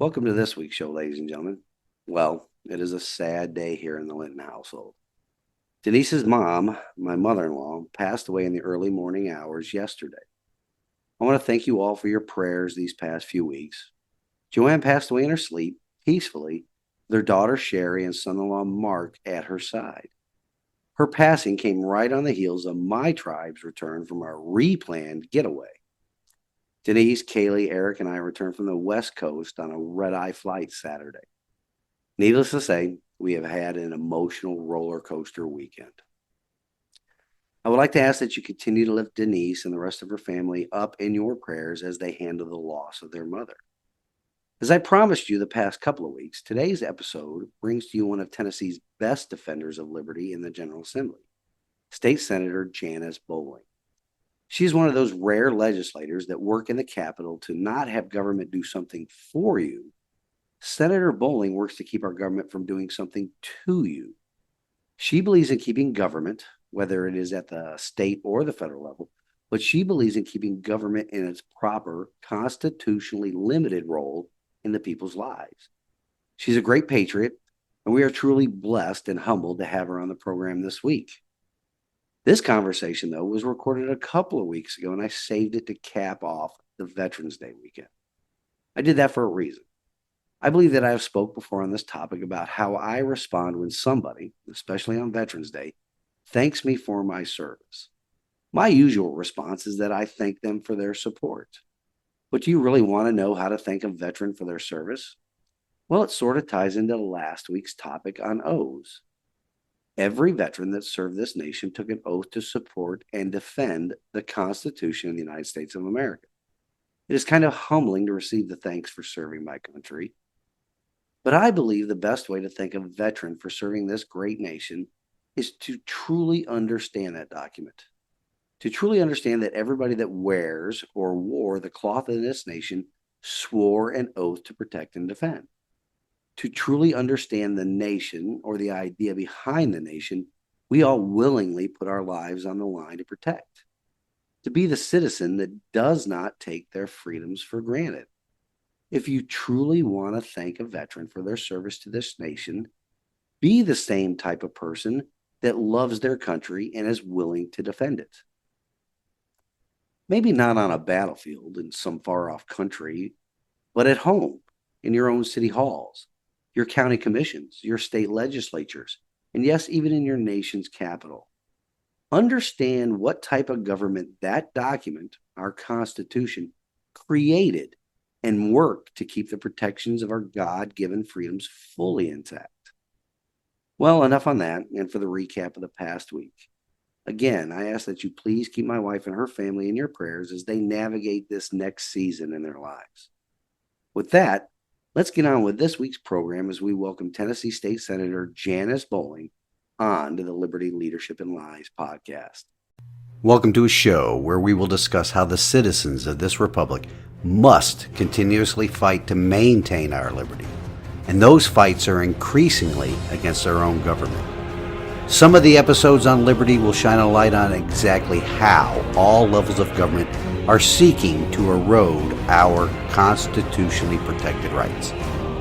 Welcome to this week's show, ladies and gentlemen. Well, it is a sad day here in the Linton household. Denise's mom, my mother-in-law, passed away in the early morning hours yesterday. I want to thank you all for your prayers these past few weeks. Joanne passed away in her sleep, peacefully, with her daughter Sherry and son-in-law Mark at her side. Her passing came right on the heels of my tribe's return from our replanned getaway. Denise, Kaylee, Eric, and I returned from the West Coast on a red-eye flight Saturday. Needless to say, we have had an emotional roller coaster weekend. I would like to ask that you continue to lift Denise and the rest of her family up in your prayers as they handle the loss of their mother. As I promised you the past couple of weeks, today's episode brings to you one of Tennessee's best defenders of liberty in the General Assembly, State Senator Janice Bowling. She's one of those rare legislators that work in the Capitol to not have government do something for you. Senator Bowling works to keep our government from doing something to you. She believes in keeping government, whether it is at the state or the federal level, but she believes in keeping government in its proper, constitutionally limited role in the people's lives. She's a great patriot, and we are truly blessed and humbled to have her on the program this week. This conversation, though, was recorded a couple of weeks ago, and I saved it to cap off the Veterans Day weekend. I did that for a reason. I believe that I have spoke before on this topic about how I respond when somebody, especially on Veterans Day, thanks me for my service. My usual response is that I thank them for their support. But do you really want to know how to thank a veteran for their service? Well, it sort of ties into last week's topic on oaths. Every veteran that served this nation took an oath to support and defend the Constitution of the United States of America. It is kind of humbling to receive the thanks for serving my country. But I believe the best way to thank a veteran for serving this great nation is to truly understand that document. To truly understand that everybody that wears or wore the cloth of this nation swore an oath to protect and defend. To truly understand the nation or the idea behind the nation, we all willingly put our lives on the line to protect. To be the citizen that does not take their freedoms for granted. If you truly want to thank a veteran for their service to this nation, be the same type of person that loves their country and is willing to defend it. Maybe not on a battlefield in some far-off country, but at home, in your own city halls, your county commissions, your state legislatures, and yes, even in your nation's capital. Understand what type of government that document, our Constitution, created and worked to keep the protections of our God-given freedoms fully intact. Well, enough on that, and for the recap of the past week. Again, I ask that you please keep my wife and her family in your prayers as they navigate this next season in their lives. With that, let's get on with this week's program as we welcome Tennessee State Senator Janice Bowling on to the Liberty Leadership and Lies podcast. Welcome to a show where we will discuss how the citizens of this republic must continuously fight to maintain our liberty. And those fights are increasingly against our own government. Some of the episodes on liberty will shine a light on exactly how all levels of government are seeking to erode our constitutionally protected rights.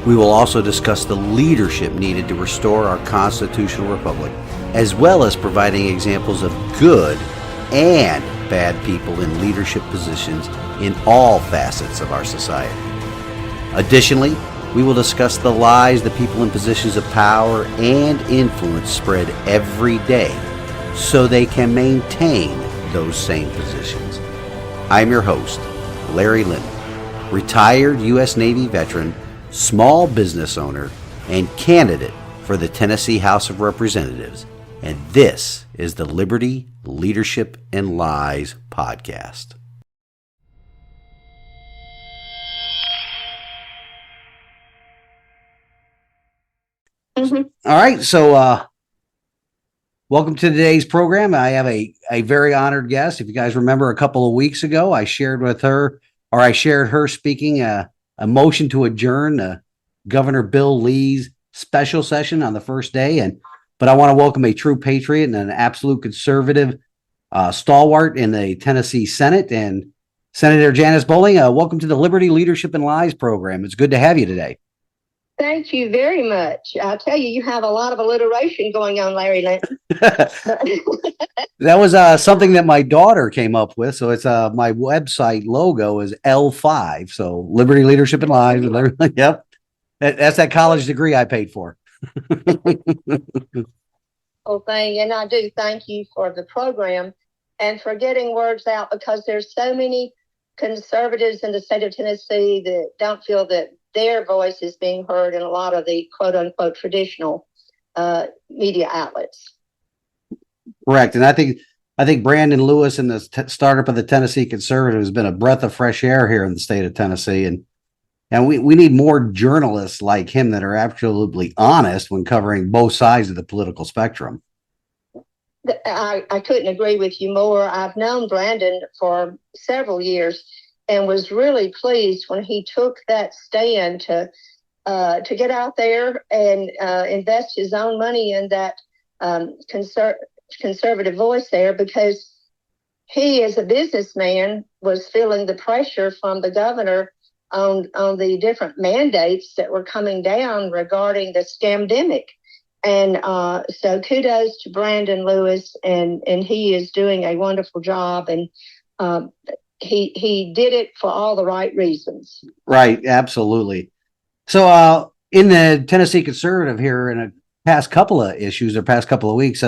We will also discuss the leadership needed to restore our constitutional republic, as well as providing examples of good and bad people in leadership positions in all facets of our society. Additionally, we will discuss the lies the people in positions of power and influence spread every day so they can maintain those same positions. I'm your host, Larry Linton, retired U.S. Navy veteran, small business owner, and candidate for the Tennessee House of Representatives, and this is the Liberty, Leadership, and Lies podcast. All right, so welcome to today's program. I have a very honored guest. If you guys remember a couple of weeks ago, I shared her speaking a motion to adjourn Governor Bill Lee's special session on the first day. But I want to welcome a true patriot and an absolute conservative stalwart in the Tennessee Senate and Senator Janice Bowling, welcome to the Liberty Leadership and Lies program. It's good to have you today. Thank you very much. I'll tell you, you have a lot of alliteration going on, Larry Linton. That was something that my daughter came up with. So it's my website logo is L5. So Liberty Leadership and Lies. Yep. That's that college degree I paid for. Thing, and I do thank you for the program and for getting words out, because there's so many conservatives in the state of Tennessee that don't feel that their voice is being heard in a lot of the quote unquote traditional media outlets. Correct. And I think Brandon Lewis and the startup of the Tennessee Conservative has been a breath of fresh air here in the state of Tennessee. And we need more journalists like him that are absolutely honest when covering both sides of the political spectrum. I couldn't agree with you more. I've known Brandon for several years and was really pleased when he took that stand to get out there and invest his own money in that conservative voice there, because he, as a businessman, was feeling the pressure from the governor on the different mandates that were coming down regarding the scamdemic. And so kudos to Brandon Lewis, and he is doing a wonderful job, and he did it for all the right reasons. Right, absolutely. So in the Tennessee Conservative here in a past couple of issues or past couple of weeks,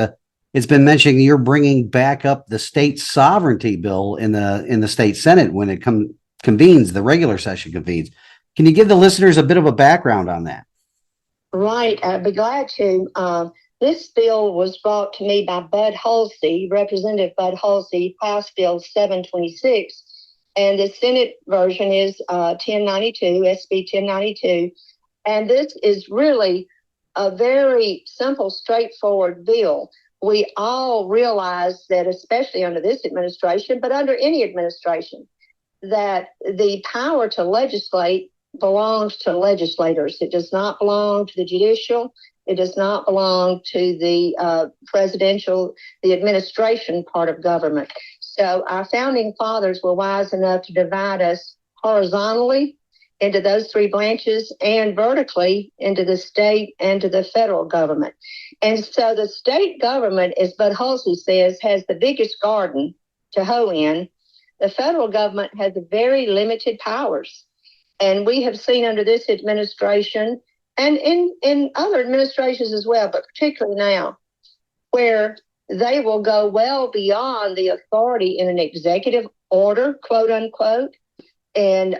it's been mentioning you're bringing back up the state sovereignty bill in the state Senate when it convenes, the regular session convenes. Can you give the listeners a bit of a background on that? Right, I'd be glad to. This bill was brought to me by Bud Halsey, Representative Bud Halsey, House Bill 726, and the Senate version is 1092, SB 1092. And this is really a very simple, straightforward bill. We all realize that, especially under this administration, but under any administration, that the power to legislate belongs to legislators. It does not belong to the judicial. It does not belong to the presidential, the administration part of government. So our founding fathers were wise enough to divide us horizontally into those three branches and vertically into the state and to the federal government. And so the state government, as Bud Halsey says, has the biggest garden to hoe in. The federal government has very limited powers. And we have seen under this administration and in other administrations as well, but particularly now, where they will go well beyond the authority in an executive order, quote unquote, and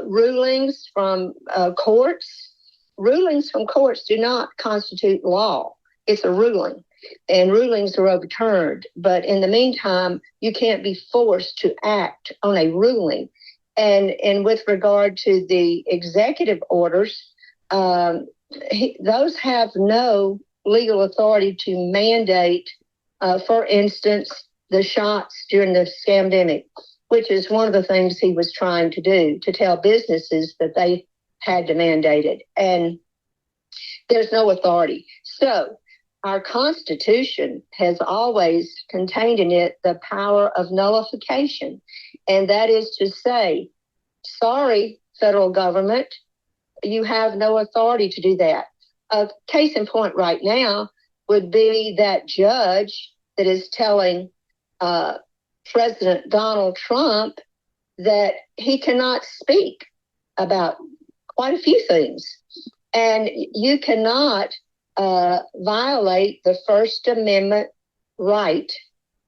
rulings from courts. Rulings from courts do not constitute law. It's a ruling, and rulings are overturned. But in the meantime, you can't be forced to act on a ruling. And with regard to the executive orders, those have no legal authority to mandate, for instance, the shots during the scamdemic, which is one of the things he was trying to do, to tell businesses that they had to mandate it. And there's no authority. So our Constitution has always contained in it the power of nullification. And that is to say, sorry, federal government, you have no authority to do that. A case in point right now would be that judge that is telling President Donald Trump that he cannot speak about quite a few things. And you cannot violate the First Amendment right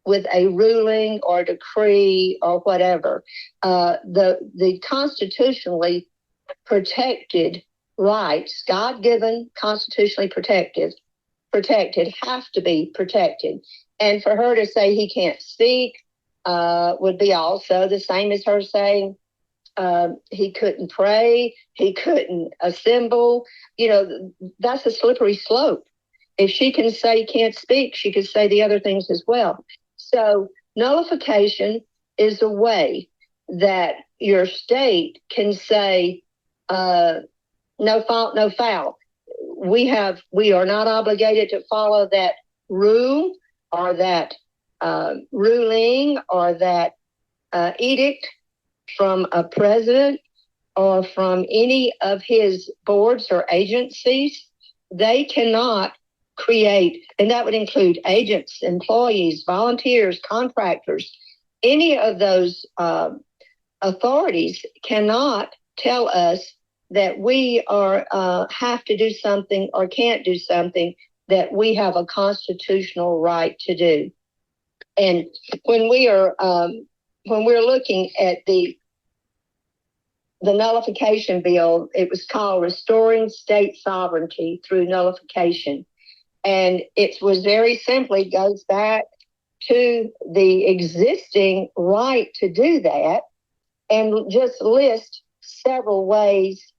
with a ruling or decree or whatever. The constitutionally protected rights, God-given, constitutionally protected, have to be protected. And for her to say he can't speak would be also the same as her saying he couldn't pray, he couldn't assemble. You know, that's a slippery slope. If she can say he can't speak, she could say the other things as well. So nullification is a way that your state can say, no fault, no foul. We are not obligated to follow that rule or that ruling or that edict from a president or from any of his boards or agencies. They cannot create, and that would include agents, employees, volunteers, contractors. Any of those authorities cannot tell us that we are have to do something or can't do something that we have a constitutional right to do. And when we're looking at the nullification bill, it was called Restoring State Sovereignty Through Nullification. And it was very simply goes back to the existing right to do that and just list several ways,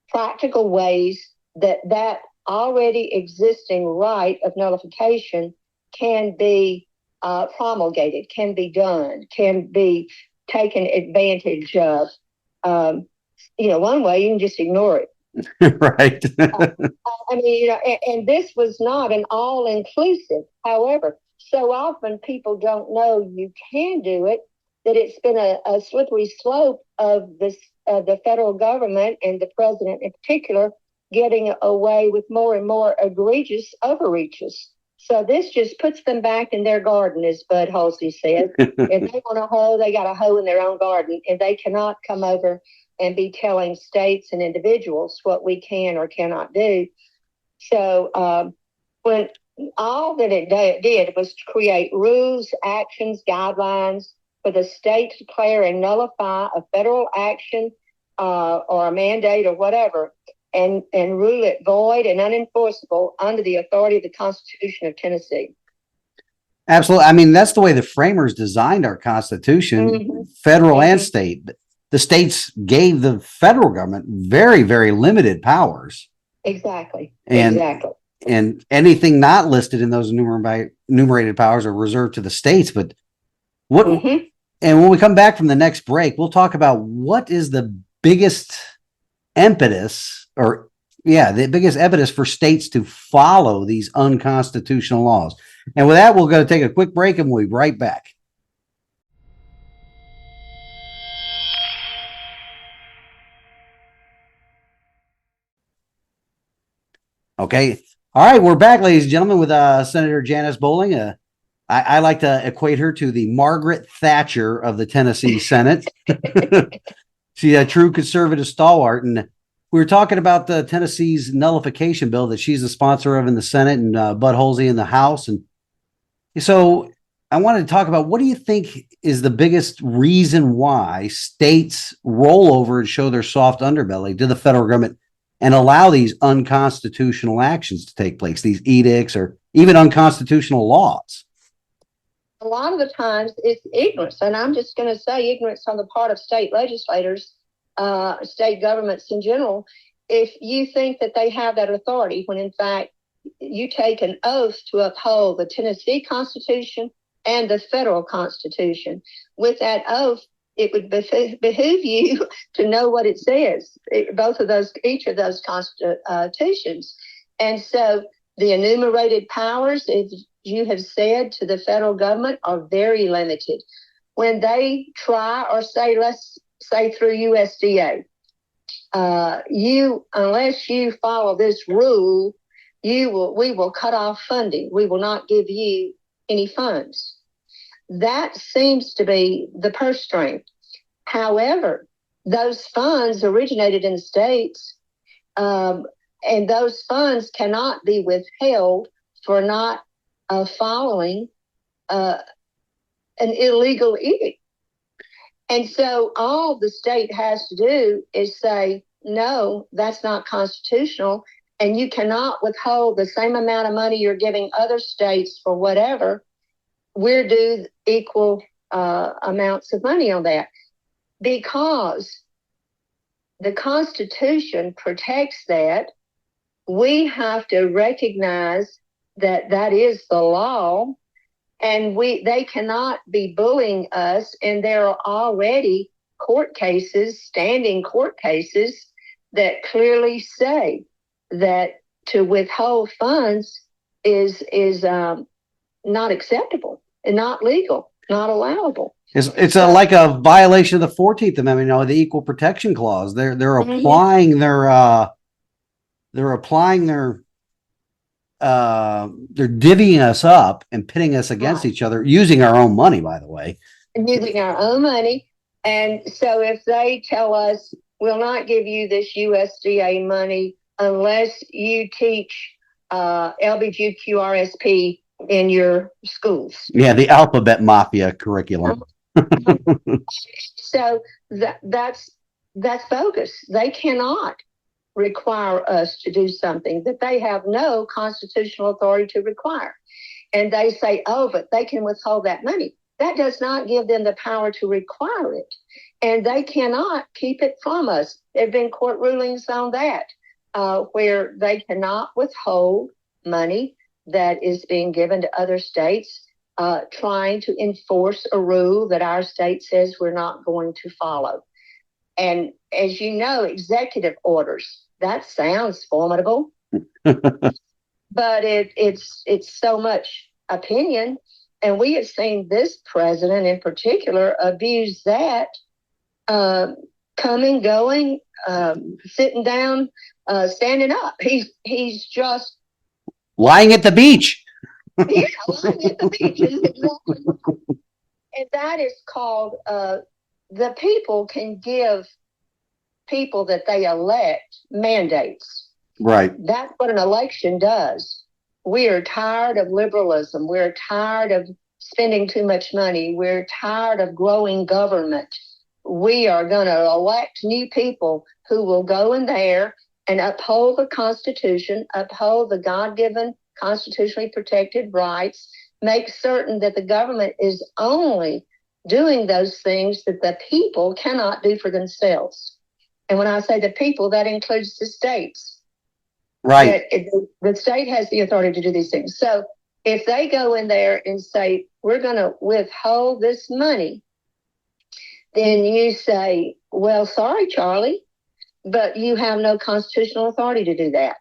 practical ways that already existing right of nullification can be promulgated, can be done, can be taken advantage of. One way you can just ignore it. Right. I mean, and this was not an all-inclusive. However, so often people don't know you can do it, that it's been a slippery slope of the federal government and the president in particular getting away with more and more egregious overreaches. So this just puts them back in their garden, as Bud Halsey said. If they want a hoe, they got a hoe in their own garden, and they cannot come over and be telling states and individuals what we can or cannot do. So when all that it did was to create rules, actions, guidelines for the state to declare and nullify a federal action or a mandate or whatever, and rule it void and unenforceable under the authority of the Constitution of Tennessee. Absolutely. I mean, that's the way the framers designed our Constitution, federal and state. The states gave the federal government very, very limited powers. Exactly. And anything not listed in those enumerated powers are reserved to the states. But and when we come back from the next break, we'll talk about what is the biggest impetus for states to follow these unconstitutional laws. And with that, we're going to take a quick break and we'll be right back. Okay. All right. We're back, ladies and gentlemen, with Senator Janice Bowling. I like to equate her to the Margaret Thatcher of the Tennessee Senate. She's a true conservative stalwart. And we were talking about the Tennessee's nullification bill that she's the sponsor of in the Senate and Bud Halsey in the House. And so I wanted to talk about, what do you think is the biggest reason why states roll over and show their soft underbelly to the federal government and allow these unconstitutional actions to take place, these edicts or even unconstitutional laws? A lot of the times it's ignorance, and I'm just going to say ignorance on the part of state legislators, state governments in general. If you think that they have that authority, when in fact you take an oath to uphold the Tennessee Constitution and the federal Constitution. With that oath, it would behoove you to know what it says, each of those constitutions. And so the enumerated powers, as you have said, to the federal government are very limited. When they try, or say, let's say through USDA, unless you follow this rule, we will cut off funding. We will not give you any funds. That seems to be the purse string. However, those funds originated in the states, and those funds cannot be withheld for not following an illegal edict. And so all the state has to do is say, no, that's not constitutional, and you cannot withhold the same amount of money you're giving other states for whatever. We're due equal amounts of money on that, because the Constitution protects that. We have to recognize that that is the law, and they cannot be bullying us. And there are already standing court cases that clearly say that to withhold funds is not acceptable and not legal, not allowable. It's So, like a violation of the 14th Amendment, the Equal Protection Clause. They're mhm. applying they're applying they're divvying us up and pitting us against Right. each other using our own money, by the way. And using our own money. And so if they tell us, we'll not give you this USDA money unless you teach LBGQRSP in your schools. Yeah, the alphabet mafia curriculum. So that's bogus. They cannot require us to do something that they have no constitutional authority to require. And they say, oh, but they can withhold that money. That does not give them the power to require it. And they cannot keep it from us. There have been court rulings on that, where they cannot withhold money that is being given to other states, trying to enforce a rule that our state says we're not going to follow. And as you know, executive orders, that sounds formidable, but it's so much opinion. And we have seen this president in particular abuse that, coming, going, sitting down, standing up. He's just Lying at the beach. yeah, lying at the beaches. Exactly. And that is called the people can give people that they elect mandates. Right. That's what an election does. We are tired of liberalism. We're tired of spending too much money. We're tired of growing government. We are going to elect new people who will go in there and uphold the Constitution, uphold the God-given constitutionally protected rights, make certain that the government is only doing those things that the people cannot do for themselves. And when I say the people, that includes the states. Right. The state has the authority to do these things. So if they go in there and say, we're going to withhold this money, then you say, well, sorry, Charlie, but you have no constitutional authority to do that.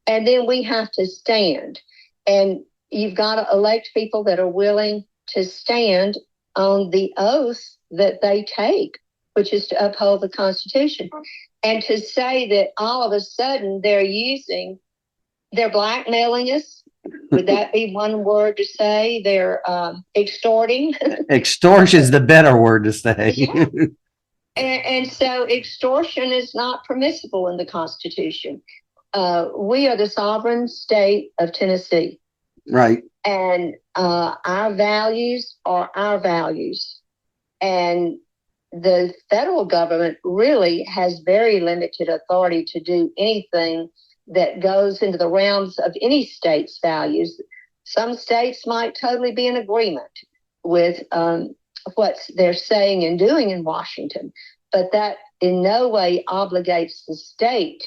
And then we have to stand. And you've got to elect people that are willing to stand on the oath that they take, which is to uphold the Constitution. And to say that all of a sudden they're blackmailing us, would that be one word to say? They're extorting. Extortion is the better word to say. Yeah. And so extortion is not permissible in the Constitution. We are the sovereign state of Tennessee. Right. And our values are our values. And the federal government really has very limited authority to do anything that goes into the realms of any state's values. Some states might totally be in agreement with what they're saying and doing in Washington, but that in no way obligates the state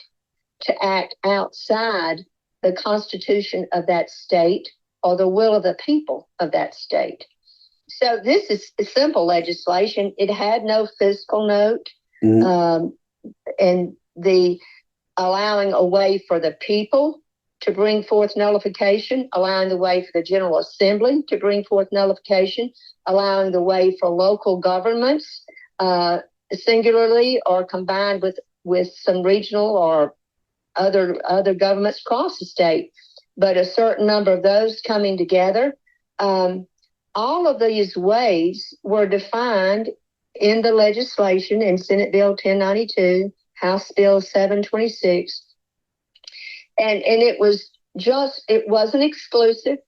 to act outside the Constitution of that state or the will of the people of that state. So this is simple legislation. It had no fiscal note, and the allowing a way for the people to bring forth nullification, allowing the way for the General Assembly to bring forth nullification, allowing the way for local governments, singularly or combined with some regional or other governments across the state, but a certain number of those coming together. All of these ways were defined in the legislation in Senate Bill 1092, House Bill 726. And it wasn't exclusive,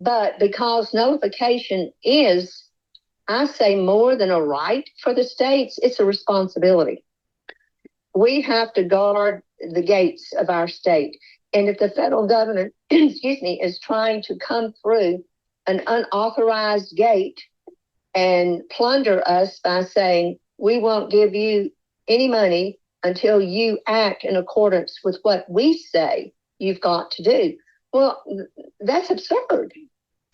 but because nullification is, I say, more than a right for the states, it's a responsibility. We have to guard the gates of our state. And if the federal government, is trying to come through an unauthorized gate and plunder us by saying, we won't give you any money until you act in accordance with what we say you've got to do. Well, that's absurd.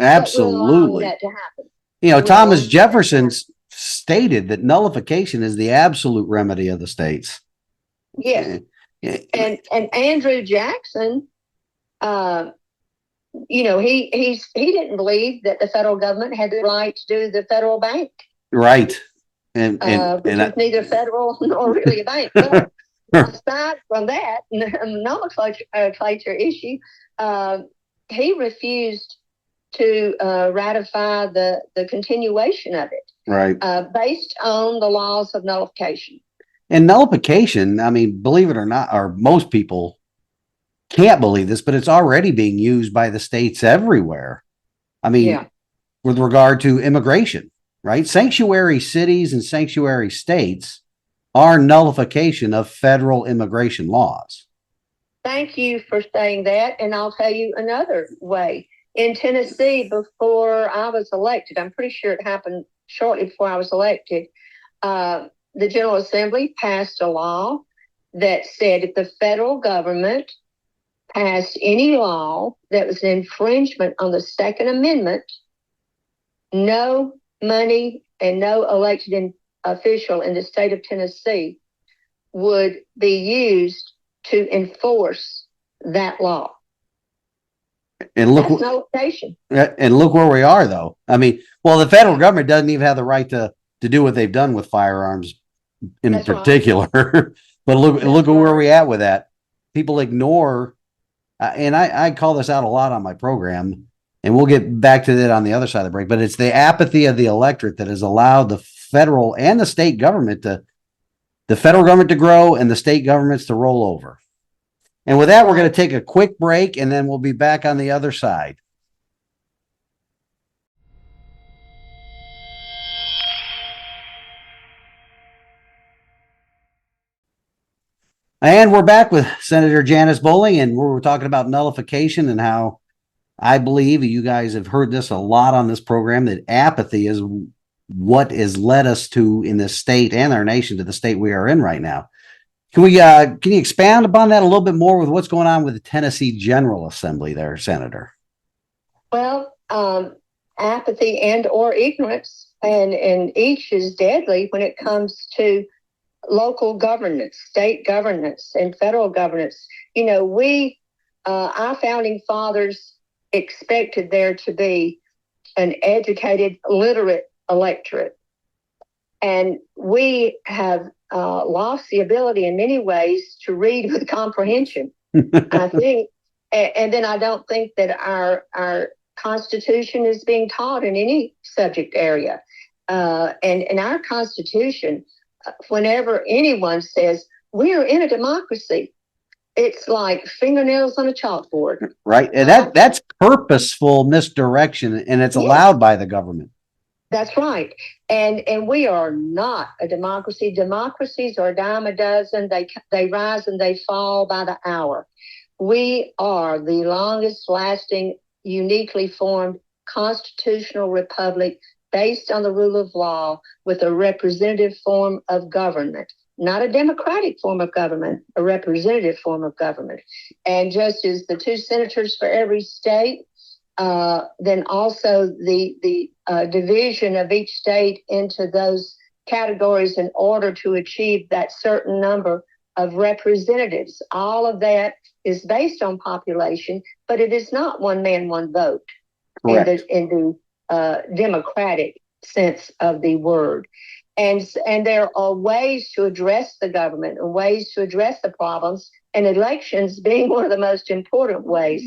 Absolutely. That to happen. Thomas Jefferson stated that nullification is the absolute remedy of the states. Yes. And Andrew Jackson he didn't believe that the federal government had the right to do the federal bank, Right. And which is neither federal nor really a bank. But aside from that nomenclature issue, uh, he refused to ratify the continuation of it, right. based on the laws of nullification. And nullification, I mean, believe it or not, or most people can't believe this, but it's already being used by the states everywhere. I mean, Yeah. with regard to immigration, right? Sanctuary cities and sanctuary states are nullification of federal immigration laws. Thank you for saying that. And I'll tell you another way. In Tennessee, before I was elected, I'm pretty sure it happened shortly before I was elected, the General Assembly passed a law that said if the federal government passed any law that was an infringement on the Second Amendment, no money and no elected official in the state of Tennessee would be used to enforce that law. And look, that's nullification. And look where we are, though. I mean, well, the federal government doesn't even have the right to do what they've done with firearms in That's particular. Right. But look That's at where right. we're at with that. People ignore, and I call this out a lot on my program, and we'll get back to that on the other side of the break. But it's the apathy of the electorate that has allowed the federal and the state government the federal government to grow and the state governments to roll over. And with that, we're going to take a quick break, and then we'll be back on the other side. And we're back with Senator Janice Bowling, and we're talking about nullification and how I believe you guys have heard this a lot on this program, that apathy is what has led us to, in this state and our nation, to the state we are in right now. Can you expand upon that a little bit more with what's going on with the Tennessee General Assembly there, Senator? Well, apathy and or ignorance, and each is deadly when it comes to local governance, state governance, and federal governance. Our founding fathers expected there to be an educated, literate electorate. And we have lost the ability in many ways to read with comprehension. I think, and then I don't think that our Constitution is being taught in any subject area. And our Constitution, whenever anyone says we're in a democracy, it's like fingernails on a chalkboard. Right. And that's purposeful misdirection, and it's allowed by the government. That's right. And we are not a democracy. Democracies are a dime a dozen. They rise and they fall by the hour. We are the longest lasting, uniquely formed constitutional republic based on the rule of law, with a representative form of government, not a democratic form of government, a representative form of government. And just as the 2 senators for every state, then also the division of each state into those categories in order to achieve that certain number of representatives. All of that is based on population, but it is not one man, one vote. Correct. In the democratic sense of the word. And there are ways to address the government and ways to address the problems, and elections being one of the most important ways.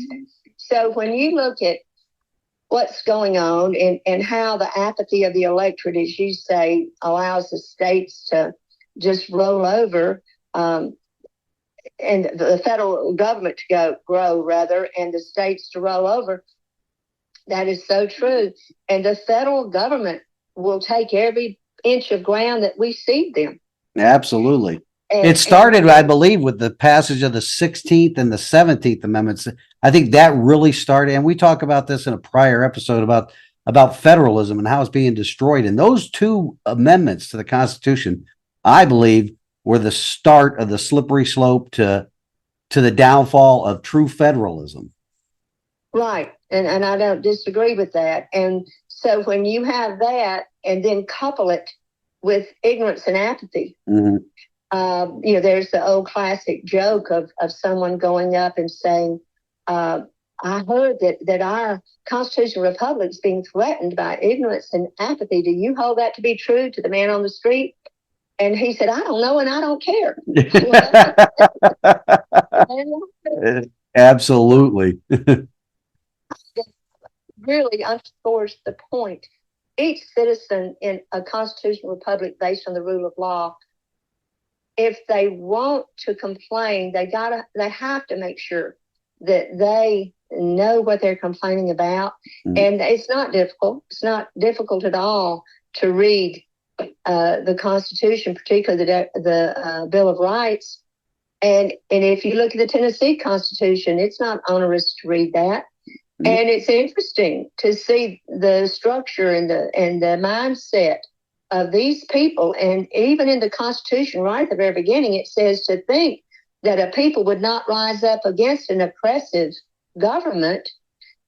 So when you look at what's going on and how the apathy of the electorate, as you say, allows the states to just roll over, and the federal government to grow rather, and the states to roll over, that is so true. And the federal government will take every inch of ground that we cede them. Absolutely. It started, I believe, with the passage of the 16th and the 17th Amendments. I think that really started, and we talk about this in a prior episode about federalism and how it's being destroyed. And those 2 amendments to the Constitution, I believe, were the start of the slippery slope to the downfall of true federalism. Right. And I don't disagree with that. And so when you have that and then couple it with ignorance and apathy, there's the old classic joke of someone going up and saying, I I heard that our constitutional republic is being threatened by ignorance and apathy. Do you hold that to be true to the man on the street? And he said, I don't know, and I don't care. Absolutely. Really underscores the point. Each citizen in a constitutional republic based on the rule of law, if they want to complain, they have to make sure that they know what they're complaining about. And it's not difficult. It's not difficult at all to read the Constitution, particularly the Bill of Rights. And if you look at the Tennessee Constitution, it's not onerous to read that. And it's interesting to see the structure and the mindset of these people. And even in the Constitution, right at the very beginning, it says to think that a people would not rise up against an oppressive government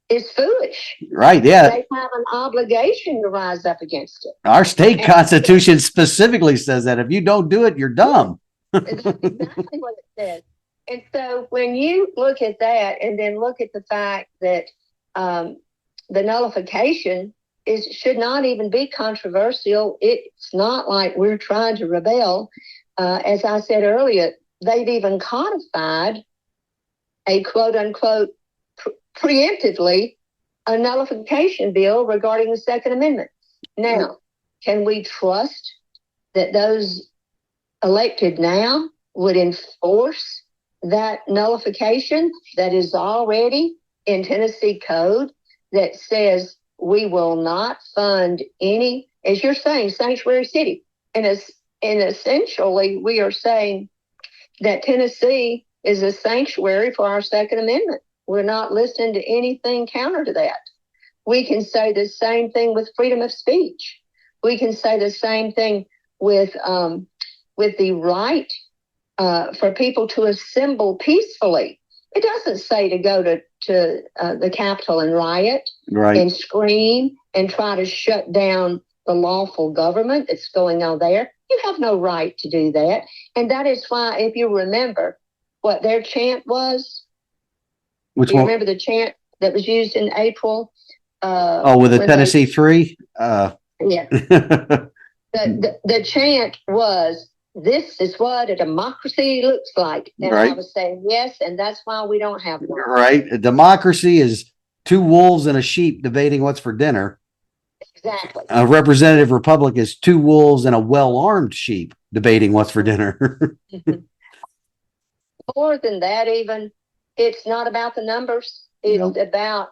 is foolish. Right, yeah. They have an obligation to rise up against it. Our state constitution specifically says that if you don't do it, you're dumb. That's exactly what it says. And so when you look at that and then look at the fact that the nullification should not even be controversial. It's not like we're trying to rebel. As I said earlier, they've even codified a quote unquote preemptively a nullification bill regarding the Second Amendment. Now, can we trust that those elected now would enforce that nullification that is already in Tennessee code that says we will not fund any, as you're saying, sanctuary city? And essentially, we are saying that Tennessee is a sanctuary for our Second Amendment. We're not listening to anything counter to that. We can say the same thing with freedom of speech. We can say the same thing with the right for people to assemble peacefully. It doesn't say to go to the Capitol and riot, right, and scream and try to shut down the lawful government that's going on there. You have no right to do that. And that is why, if you remember what their chant was, which one? Remember the chant that was used in April? With the Tennessee Three? Yeah. the chant was, this is what a democracy looks like. And right. I was saying, yes, and that's why we don't have one. Right. A democracy is two wolves and a sheep debating what's for dinner. Exactly. A representative republic is two wolves and a well-armed sheep debating what's for dinner. More than that, even, it's not about the numbers. It's about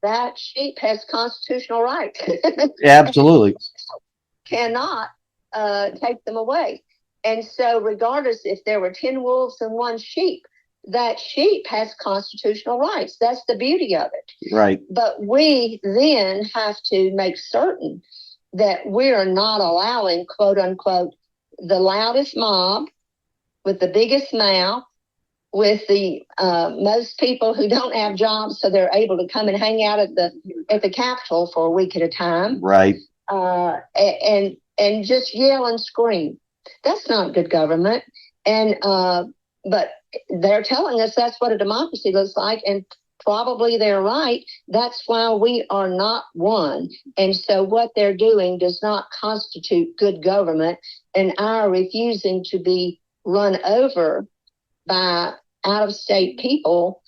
that sheep has constitutional rights. Absolutely. Cannot take them away. And so regardless if there were 10 wolves and one sheep, that sheep has constitutional rights. That's the beauty of it. Right. But we then have to make certain that we're not allowing, quote unquote, the loudest mob with the biggest mouth, with the most people who don't have jobs, so they're able to come and hang out at the Capitol for a week at a time. Right. And just yell and scream. That's not good government. And but they're telling us that's what a democracy looks like, and probably they're right. That's why we are not one. And so what they're doing does not constitute good government, and our refusing to be run over by out-of-state people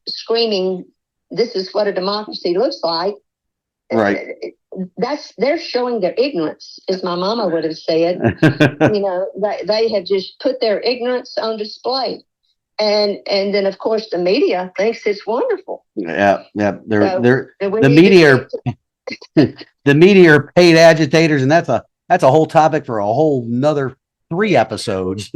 screaming, this is what a democracy looks like. Right. They're showing their ignorance, as my mama would have said. They have just put their ignorance on display. And then, of course, the media thinks it's wonderful. Yeah. The media are paid agitators, and that's a whole topic for a whole nother 3 episodes.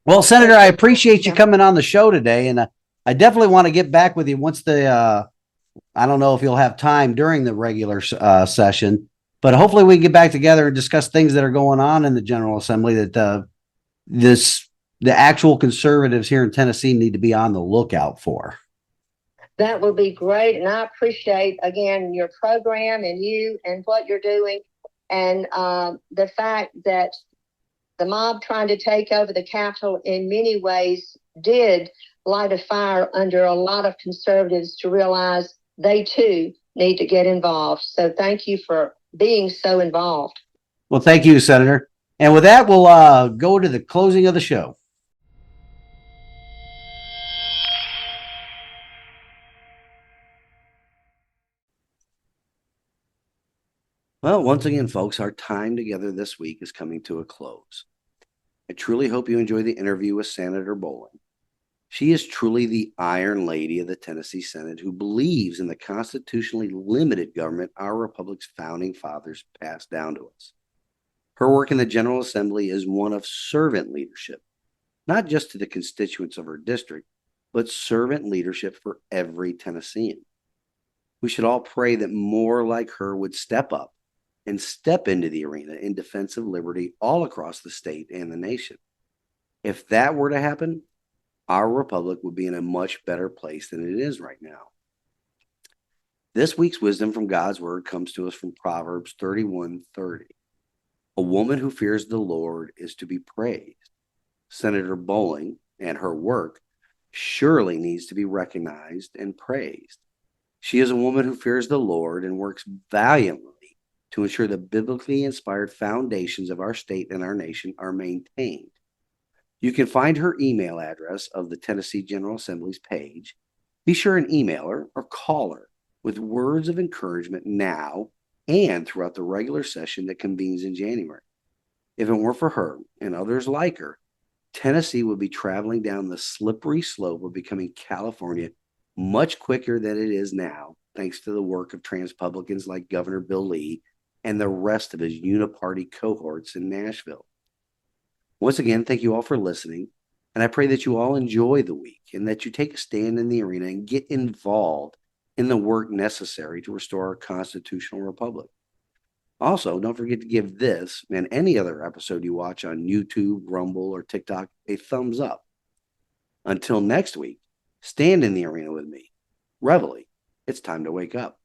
Well, Senator, I appreciate you coming on the show today, and I definitely want to get back with you once I don't know if you'll have time during the regular session, but hopefully we can get back together and discuss things that are going on in the General Assembly that the actual conservatives here in Tennessee need to be on the lookout for. That would be great. And I appreciate, again, your program and you and what you're doing. And the fact that the mob trying to take over the Capitol in many ways did light a fire under a lot of conservatives to realize they too need to get involved. So thank you for being so involved. Well, thank you, Senator. And with that, we'll go to the closing of the show. Well, once again, folks, our time together this week is coming to a close. I truly hope you enjoy the interview with Senator Bowling. She is truly the Iron Lady of the Tennessee Senate who believes in the constitutionally limited government our republic's founding fathers passed down to us. Her work in the General Assembly is one of servant leadership, not just to the constituents of her district, but servant leadership for every Tennessean. We should all pray that more like her would step up and step into the arena in defense of liberty all across the state and the nation. If that were to happen, our republic would be in a much better place than it is right now. This week's wisdom from God's word comes to us from Proverbs 31:30. A woman who fears the Lord is to be praised. Senator Bowling and her work surely needs to be recognized and praised. She is a woman who fears the Lord and works valiantly to ensure the biblically inspired foundations of our state and our nation are maintained. You can find her email address of the Tennessee General Assembly's page. Be sure and email her or call her with words of encouragement now and throughout the regular session that convenes in January. If it weren't for her and others like her, Tennessee would be traveling down the slippery slope of becoming California much quicker than it is now, thanks to the work of Transpublicans like Governor Bill Lee and the rest of his uniparty cohorts in Nashville. Once again, thank you all for listening, and I pray that you all enjoy the week and that you take a stand in the arena and get involved in the work necessary to restore our constitutional republic. Also, don't forget to give this and any other episode you watch on YouTube, Rumble, or TikTok a thumbs up. Until next week, stand in the arena with me. Reveille, it's time to wake up.